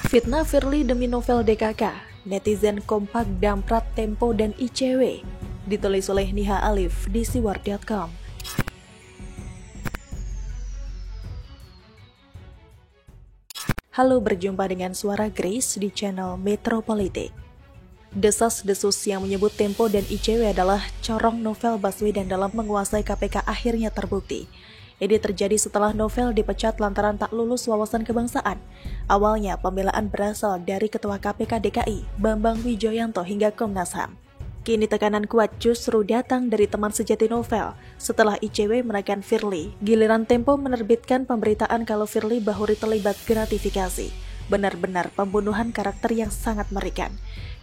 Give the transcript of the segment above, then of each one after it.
Fitnah Firly demi novel DKK, netizen kompak damprat Tempo dan ICW. Ditulis oleh Niha Alif di siwar.com. Halo, berjumpa dengan suara Grace di channel Metropolitik. Desas-desus yang menyebut Tempo dan ICW adalah corong novel Baswedan dalam menguasai KPK akhirnya terbukti. Ini terjadi setelah novel dipecat lantaran tak lulus wawasan kebangsaan. Awalnya pembelaan berasal dari Ketua KPK DKI, Bambang Wijoyanto hingga Komnas HAM. Kini tekanan kuat justru datang dari teman sejati novel. Setelah ICW menekan Firly, giliran Tempo menerbitkan pemberitaan kalau Firly Bahuri terlibat gratifikasi. Benar-benar pembunuhan karakter yang sangat mengerikan.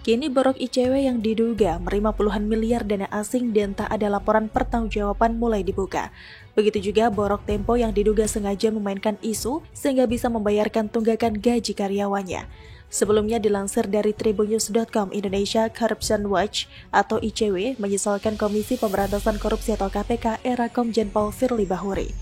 Kini borok ICW yang diduga menerima puluhan miliar dana asing dan tak ada laporan pertanggungjawaban mulai dibuka. Begitu juga borok Tempo yang diduga sengaja memainkan isu sehingga bisa membayarkan tunggakan gaji karyawannya. Sebelumnya dilansir dari tribunnews.com, Indonesia Corruption Watch atau ICW menyesalkan Komisi Pemberantasan Korupsi atau KPK era Komjen Paul Firly Bahuri.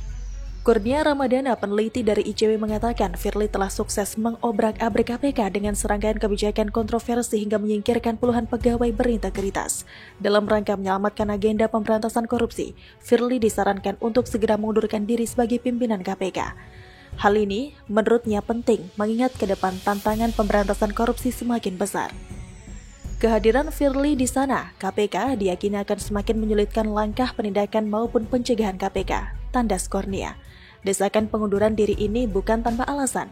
Kurnia Ramadana, peneliti dari ICW, mengatakan Firly telah sukses mengobrak-abrik KPK dengan serangkaian kebijakan kontroversi hingga menyingkirkan puluhan pegawai berintegritas. Dalam rangka menyelamatkan agenda pemberantasan korupsi, Firly disarankan untuk segera mengundurkan diri sebagai pimpinan KPK. Hal ini menurutnya penting mengingat ke depan tantangan pemberantasan korupsi semakin besar. Kehadiran Firly di sana, KPK diyakini akan semakin menyulitkan langkah penindakan maupun pencegahan KPK, tandas Kurnia. Desakan pengunduran diri ini bukan tanpa alasan.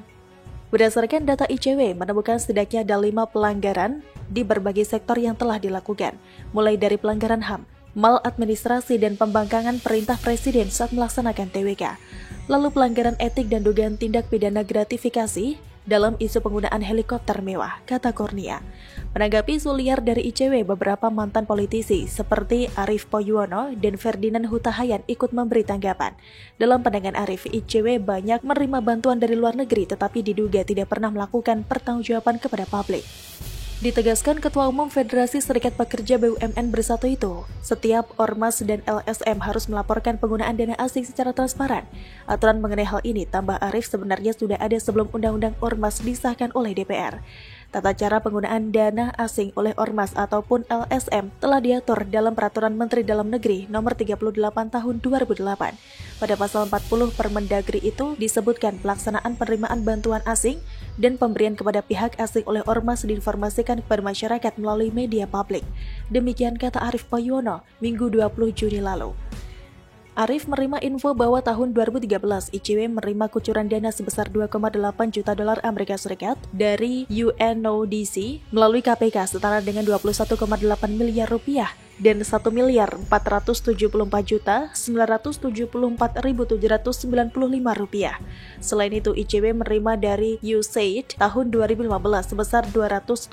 Berdasarkan data ICW, menemukan setidaknya ada 5 pelanggaran di berbagai sektor yang telah dilakukan, mulai dari pelanggaran HAM, maladministrasi dan pembangkangan perintah presiden saat melaksanakan TWK, lalu pelanggaran etik dan dugaan tindak pidana gratifikasi dalam isu penggunaan helikopter mewah, kata Kurnia. Menanggapi isu liar dari ICW, beberapa mantan politisi seperti Arief Poyuono dan Ferdinand Huta Hayan ikut memberi tanggapan. Dalam pandangan Arief, ICW banyak menerima bantuan dari luar negeri tetapi diduga tidak pernah melakukan pertanggungjawaban kepada publik. Ditegaskan Ketua Umum Federasi Serikat Pekerja BUMN Bersatu itu, setiap ormas dan LSM harus melaporkan penggunaan dana asing secara transparan. Aturan mengenai hal ini, tambah Arief, sebenarnya sudah ada sebelum Undang-Undang Ormas disahkan oleh DPR. Tata cara penggunaan dana asing oleh ormas ataupun LSM telah diatur dalam Peraturan Menteri Dalam Negeri Nomor 38 Tahun 2008. Pada pasal 40 Permendagri itu disebutkan pelaksanaan penerimaan bantuan asing dan pemberian kepada pihak asing oleh ormas diinformasikan kepada masyarakat melalui media publik. Demikian kata Arief Poyuono Minggu 20 Juni lalu. Arief menerima info bahwa tahun 2013 ICW menerima kucuran dana sebesar 2,8 juta dolar Amerika Serikat dari UNODC melalui KPK setara dengan 21,8 miliar rupiah dan 1.474.974.795 rupiah. Selain itu, ICW menerima dari USAID tahun 2015 sebesar 289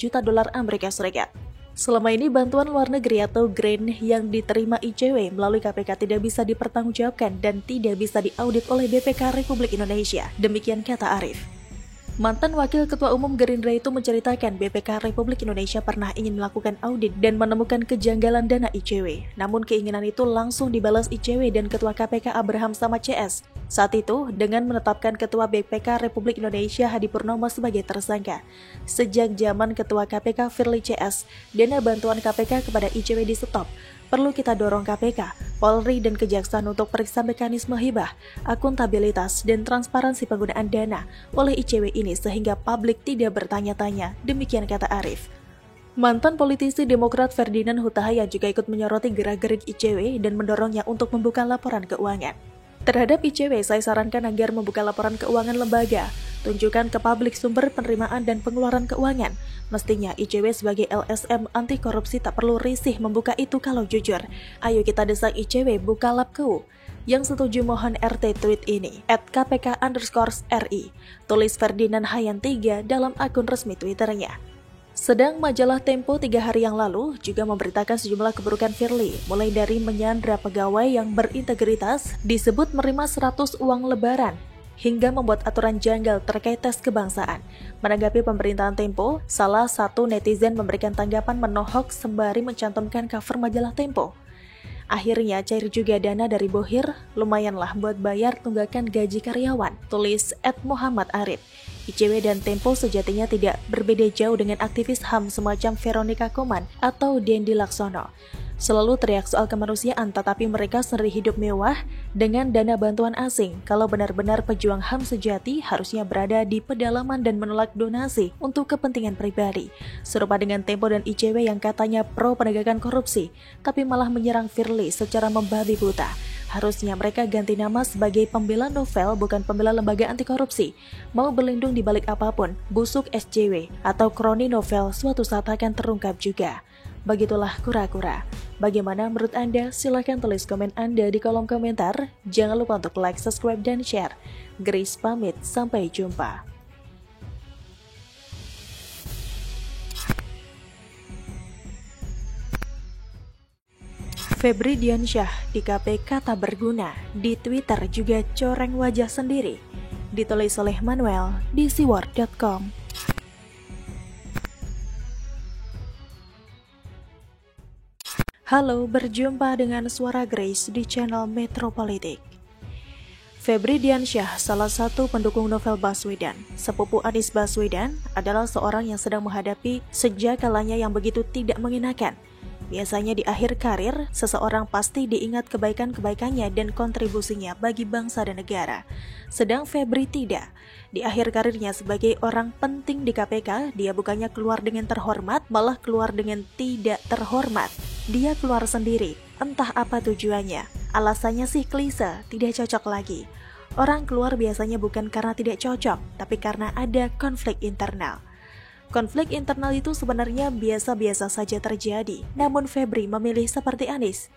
juta dolar Amerika Serikat. Selama ini bantuan luar negeri atau grant yang diterima ICW melalui KPK tidak bisa dipertanggungjawabkan dan tidak bisa diaudit oleh BPK Republik Indonesia. Demikian kata Arief. Mantan Wakil Ketua Umum Gerindra itu menceritakan BPK Republik Indonesia pernah ingin melakukan audit dan menemukan kejanggalan dana ICW. Namun keinginan itu langsung dibalas ICW dan Ketua KPK Abraham Samad CS. Saat itu, dengan menetapkan Ketua BPK Republik Indonesia Hadi Purnomo sebagai tersangka. Sejak zaman Ketua KPK Firly CS, dana bantuan KPK kepada ICW di stop. Perlu kita dorong KPK, Polri dan Kejaksaan untuk periksa mekanisme hibah, akuntabilitas, dan transparansi penggunaan dana oleh ICW ini sehingga publik tidak bertanya-tanya, demikian kata Arief. Mantan politisi Demokrat Ferdinand Huta Hayan juga ikut menyoroti gerak-gerik ICW dan mendorongnya untuk membuka laporan keuangan. Terhadap ICW, saya sarankan agar membuka laporan keuangan lembaga, tunjukkan ke publik sumber penerimaan dan pengeluaran keuangan. Mestinya ICW sebagai LSM anti korupsi tak perlu risih membuka itu kalau jujur. Ayo kita desak ICW buka lab KU. Yang setuju mohon RT tweet ini @kpk_RI. Tulis Ferdinand Hayan 3 dalam akun resmi Twitternya. Sedang majalah Tempo 3 hari yang lalu juga memberitakan sejumlah keburukan Firly, mulai dari menyandra pegawai yang berintegritas, disebut menerima 100 uang lebaran, hingga membuat aturan janggal terkait tes kebangsaan. Menanggapi pemberitaan Tempo, salah satu netizen memberikan tanggapan menohok sembari mencantumkan cover majalah Tempo. Akhirnya cair juga dana dari Bohir, lumayanlah buat bayar tunggakan gaji karyawan, tulis @Muhammad Arif. ICW dan Tempo sejatinya tidak berbeda jauh dengan aktivis HAM semacam Veronica Koman atau Dendi Laksono. Selalu teriak soal kemanusiaan, tetapi mereka sendiri hidup mewah dengan dana bantuan asing. Kalau benar-benar pejuang HAM sejati, harusnya berada di pedalaman dan menolak donasi untuk kepentingan pribadi. Serupa dengan Tempo dan ICW yang katanya pro penegakan korupsi, tapi malah menyerang Firly secara membabi buta. Harusnya mereka ganti nama sebagai pembela novel, bukan pembela lembaga anti korupsi. Mau berlindung di balik apapun, busuk SJW atau kroni novel suatu saat akan terungkap juga. Begitulah kura-kura. Bagaimana menurut Anda? Silahkan tulis komen Anda di kolom komentar. Jangan lupa untuk like, subscribe, dan share. Grace pamit, sampai jumpa. Febri Diansyah di KPK tak berguna, di Twitter juga coreng wajah sendiri. Ditulis oleh Manuel di siwar.com. Halo, berjumpa dengan Suara Grace di channel Metro Politik. Febri Diansyah, salah satu pendukung novel Baswedan, sepupu Anies Baswedan, adalah seorang yang sedang menghadapi sejak kalanya yang begitu tidak mengenakan. Biasanya di akhir karir, seseorang pasti diingat kebaikan-kebaikannya dan kontribusinya bagi bangsa dan negara. Sedang Febri tidak. Di akhir karirnya sebagai orang penting di KPK, dia bukannya keluar dengan terhormat, malah keluar dengan tidak terhormat. Dia keluar sendiri, entah apa tujuannya. Alasannya sih klise, tidak cocok lagi. Orang keluar biasanya bukan karena tidak cocok, tapi karena ada konflik internal. Konflik internal itu sebenarnya biasa-biasa saja terjadi, namun Febri memilih seperti Anies,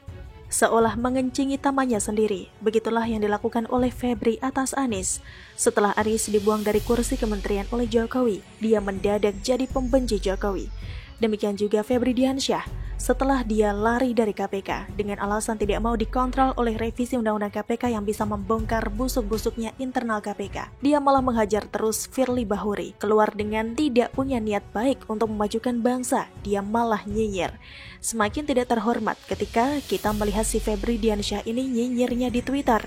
seolah mengencingi temannya sendiri. Begitulah yang dilakukan oleh Febri atas Anies. Setelah Anies dibuang dari kursi kementerian oleh Jokowi, dia mendadak jadi pembenci Jokowi. Demikian juga Febri Diansyah, setelah dia lari dari KPK dengan alasan tidak mau dikontrol oleh revisi Undang-Undang KPK yang bisa membongkar busuk-busuknya internal KPK. Dia malah menghajar terus Firly Bahuri, keluar dengan tidak punya niat baik untuk memajukan bangsa. Dia malah nyinyir. Semakin tidak terhormat ketika kita melihat si Febri Diansyah ini nyinyirnya di Twitter.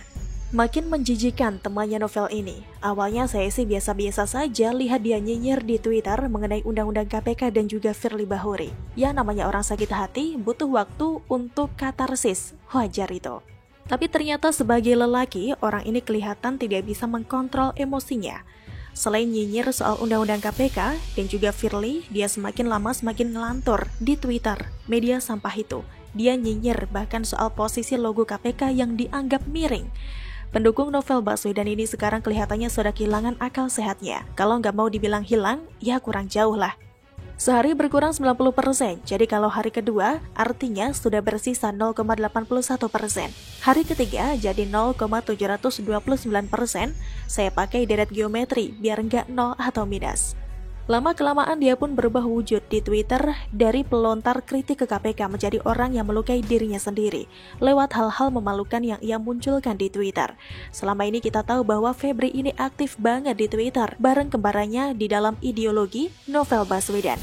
Makin menjijikan temannya novel ini. Awalnya saya sih biasa-biasa saja lihat dia nyinyir di Twitter mengenai Undang-Undang KPK dan juga Firly Bahuri. Ya, namanya orang sakit hati butuh waktu untuk katarsis, wajar itu. Tapi ternyata sebagai lelaki, orang ini kelihatan tidak bisa mengkontrol emosinya. Selain nyinyir soal Undang-Undang KPK dan juga Firly, dia semakin lama semakin ngelantur di Twitter, media sampah itu. Dia nyinyir bahkan soal posisi logo KPK yang dianggap miring. Pendukung novel Baswedan ini sekarang kelihatannya sudah kehilangan akal sehatnya. Kalau nggak mau dibilang hilang, ya kurang jauh lah. Sehari berkurang 90%, jadi kalau hari kedua, artinya sudah bersisa 0,81%. Hari ketiga jadi 0,729%, saya pakai deret geometri biar nggak nol atau minus. Lama-kelamaan dia pun berubah wujud di Twitter dari pelontar kritik ke KPK menjadi orang yang melukai dirinya sendiri lewat hal-hal memalukan yang ia munculkan di Twitter. Selama ini kita tahu bahwa Febri ini aktif banget di Twitter bareng kembarannya di dalam ideologi novel Baswedan.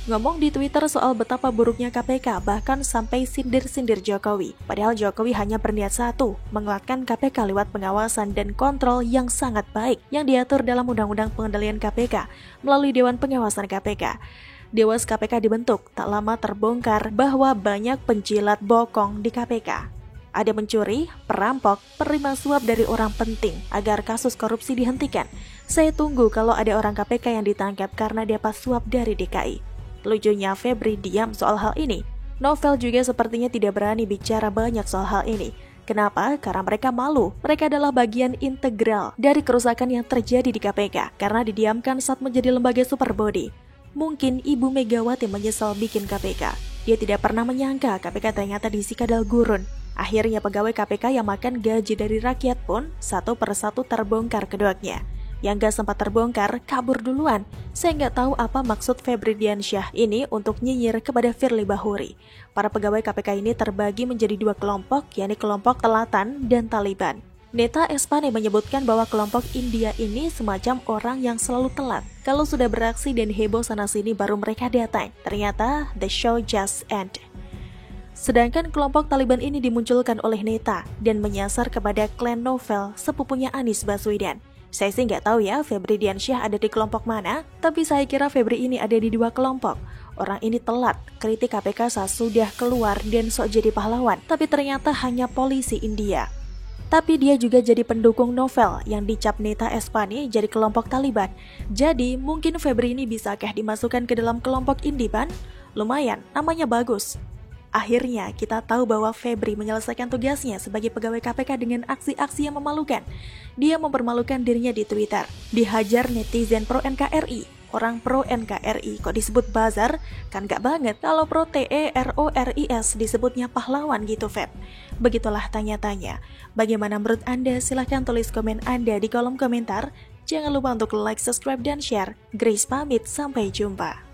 Ngomong di Twitter soal betapa buruknya KPK, bahkan sampai sindir-sindir Jokowi. Padahal Jokowi hanya berniat satu, menguatkan KPK lewat pengawasan dan kontrol yang sangat baik yang diatur dalam Undang-Undang Pengendalian KPK melalui Dewan Pengawasan KPK. Dewas KPK dibentuk, tak lama terbongkar bahwa banyak penjilat bokong di KPK. Ada mencuri, perampok, penerima suap dari orang penting agar kasus korupsi dihentikan. Saya tunggu kalau ada orang KPK yang ditangkap karena dapat suap dari DKI. Lucunya Febri diam soal hal ini. Novel juga sepertinya tidak berani bicara banyak soal hal ini. Kenapa? Karena mereka malu. Mereka adalah bagian integral dari kerusakan yang terjadi di KPK karena didiamkan saat menjadi lembaga superbody. Mungkin Ibu Megawati menyesal bikin KPK. Dia tidak pernah menyangka KPK ternyata diisi kadal gurun. Akhirnya pegawai KPK yang makan gaji dari rakyat pun satu persatu terbongkar kedoknya. Yang gak sempat terbongkar, kabur duluan. Saya nggak tahu apa maksud Febri Diansyah ini untuk nyinyir kepada Firly Bahuri. Para pegawai KPK ini terbagi menjadi dua kelompok, yakni kelompok Telatan dan Taliban. Neta Espane menyebutkan bahwa kelompok India ini semacam orang yang selalu telat. Kalau sudah beraksi dan heboh sana-sini baru mereka datang. Ternyata the show just end. Sedangkan kelompok Taliban ini dimunculkan oleh Neta dan menyasar kepada klan Novel, sepupunya Anies Baswedan. Saya sih nggak tahu ya Febri Diansyah ada di kelompok mana, tapi saya kira Febri ini ada di dua kelompok. Orang ini telat, kritik KPK saat sudah keluar dan sok jadi pahlawan, tapi ternyata hanya polisi India. Tapi dia juga jadi pendukung Novel yang dicap Neta Espane jadi kelompok Taliban. Jadi mungkin Febri ini bisakah dimasukkan ke dalam kelompok Indiban? Lumayan, namanya bagus. Akhirnya kita tahu bahwa Febri menyelesaikan tugasnya sebagai pegawai KPK dengan aksi-aksi yang memalukan. Dia mempermalukan dirinya di Twitter, dihajar netizen pro NKRI. Orang pro NKRI kok disebut bazar? Kan gak banget kalau pro TERORIS disebutnya pahlawan gitu Feb. Begitulah tanya-tanya. Bagaimana menurut Anda? Silahkan tulis komen Anda di kolom komentar. Jangan lupa untuk like, subscribe, dan share. Grace pamit, sampai jumpa.